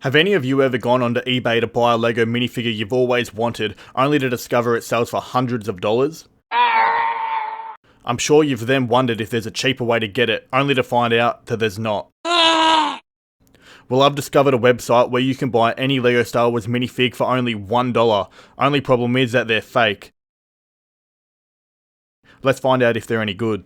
Have any of you ever gone onto eBay to buy a LEGO minifigure you've always wanted, only to discover it sells for hundreds of dollars? I'm sure you've then wondered if there's a cheaper way to get it, only to find out that there's not. Well, I've discovered a website where you can buy any LEGO Star Wars minifig for only $1. Only problem is that they're fake. Let's find out if they're any good.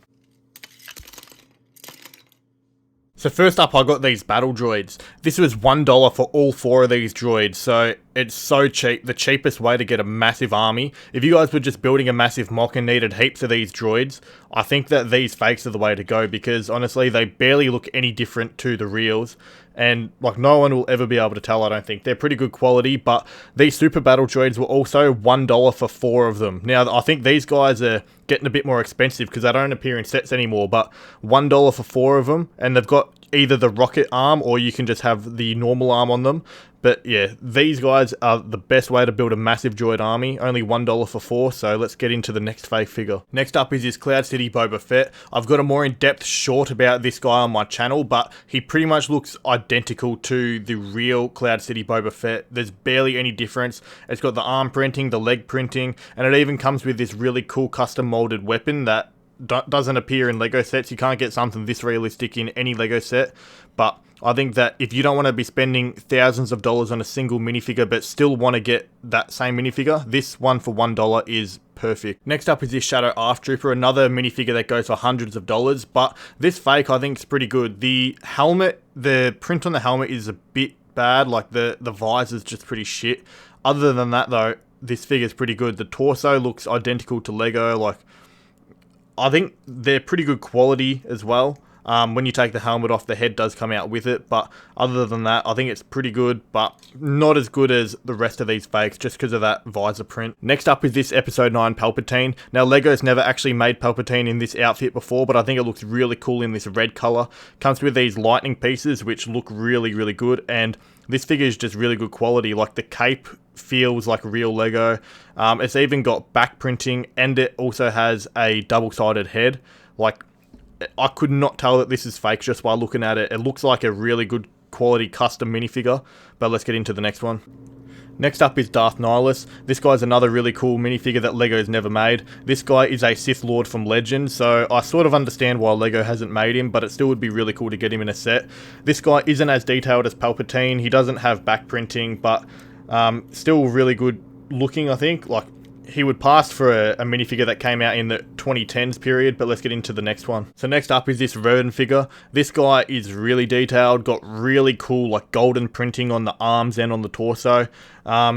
So first up, I got these battle droids. This was $1 for all 4 of these droids, so it's so cheap. The cheapest way to get a massive army. If you guys were just building a massive mock and needed heaps of these droids, I think that these fakes are the way to go, because honestly, they barely look any different to the reals. And like, no one will ever be able to tell, I don't think. They're pretty good quality, but these super battle droids were also $1 for 4 of them. Now, I think these guys are getting a bit more expensive because they don't appear in sets anymore, but $1 for 4 of them, and they've got either the rocket arm or you can just have the normal arm on them. But yeah, these guys are the best way to build a massive droid army. Only $1 for 4, so let's get into the next fake figure. Next up is this Cloud City Boba Fett. I've got a more in-depth short about this guy on my channel, but he pretty much looks identical to the real Cloud City Boba Fett. There's barely any difference. It's got the arm printing, the leg printing, and it even comes with this really cool custom molded weapon that doesn't appear in LEGO sets. You can't get something this realistic in any LEGO set, but I think that if you don't want to be spending thousands of dollars on a single minifigure but still want to get that same minifigure, this one for $1 is perfect. Next up is this Shadow ARF Trooper, another minifigure that goes for hundreds of dollars, but this fake I think is pretty good. The helmet, the print on the helmet is a bit bad, like the visor's just pretty shit. Other than that though, this figure's pretty good. The torso looks identical to LEGO, like I think they're pretty good quality as well. When you take the helmet off, the head does come out with it, but other than that, I think it's pretty good, but not as good as the rest of these fakes, just because of that visor print. Next up is this Episode 9 Palpatine. Now, LEGO's never actually made Palpatine in this outfit before, but I think it looks really cool in this red color. Comes with these lightning pieces, which look really, really good, and this figure is just really good quality. Like, the cape feels like real LEGO. It's even got back printing, and it also has a double-sided head. Like, I could not tell that this is fake just by looking at it. It looks like a really good quality custom minifigure, but let's get into the next one. Next up is Darth Nihilus. This guy's another really cool minifigure that LEGO's never made. This guy is a Sith Lord from Legend, so I sort of understand why LEGO hasn't made him, but it still would be really cool to get him in a set. This guy isn't as detailed as Palpatine. He doesn't have back printing, but still really good looking, I think. Like, he would pass for a minifigure that came out in the 2010s period, but let's get into the next one. So next up is this Revan figure. This guy is really detailed, got really cool like golden printing on the arms and on the torso.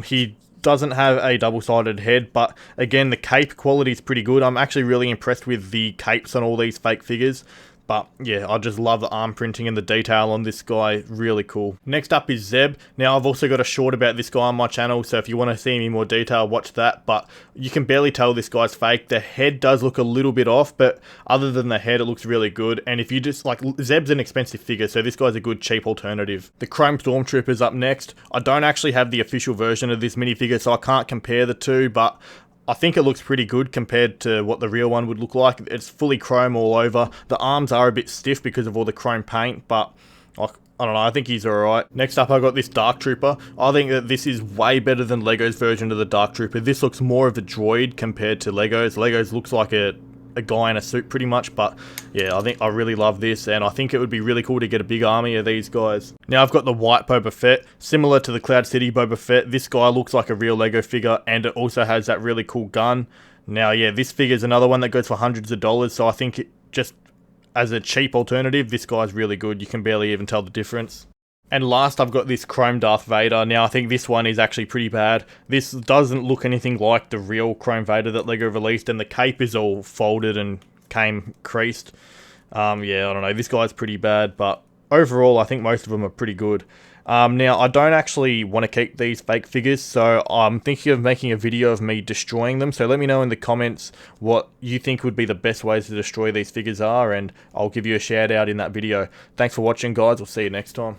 He doesn't have a double-sided head, but again, the cape quality is pretty good. I'm actually really impressed with the capes on all these fake figures. But yeah, I just love the arm printing and the detail on this guy, really cool. Next up is Zeb. Now I've also got a short about this guy on my channel, so if you want to see me in more detail, watch that. But you can barely tell this guy's fake. The head does look a little bit off, but other than the head, it looks really good. And if you just, like, Zeb's an expensive figure, so this guy's a good cheap alternative. The Chrome Stormtrooper's up next. I don't actually have the official version of this minifigure, so I can't compare the two, but I think it looks pretty good compared to what the real one would look like. It's fully chrome all over. The arms are a bit stiff because of all the chrome paint, but I don't know, I think he's alright. Next up, I got this Dark Trooper. I think that this is way better than LEGO's version of the Dark Trooper. This looks more of a droid compared to LEGO's. LEGO's looks like a guy in a suit pretty much, but yeah, I think I really love this, and I think it would be really cool to get a big army of these guys. Now I've got the white Boba Fett. Similar to the Cloud City Boba Fett, this guy looks like a real LEGO figure, and it also has that really cool gun. Now yeah, this figure is another one that goes for hundreds of dollars, so I think just as a cheap alternative, this guy's really good. You can barely even tell the difference. And last, I've got this Chrome Darth Vader. Now, I think this one is actually pretty bad. This doesn't look anything like the real Chrome Vader that LEGO released, and the cape is all folded and came creased. Yeah, I don't know. This guy's pretty bad, but overall, I think most of them are pretty good. Now, I don't actually want to keep these fake figures, so I'm thinking of making a video of me destroying them. So let me know in the comments what you think would be the best ways to destroy these figures are, and I'll give you a shout out in that video. Thanks for watching, guys. We'll see you next time.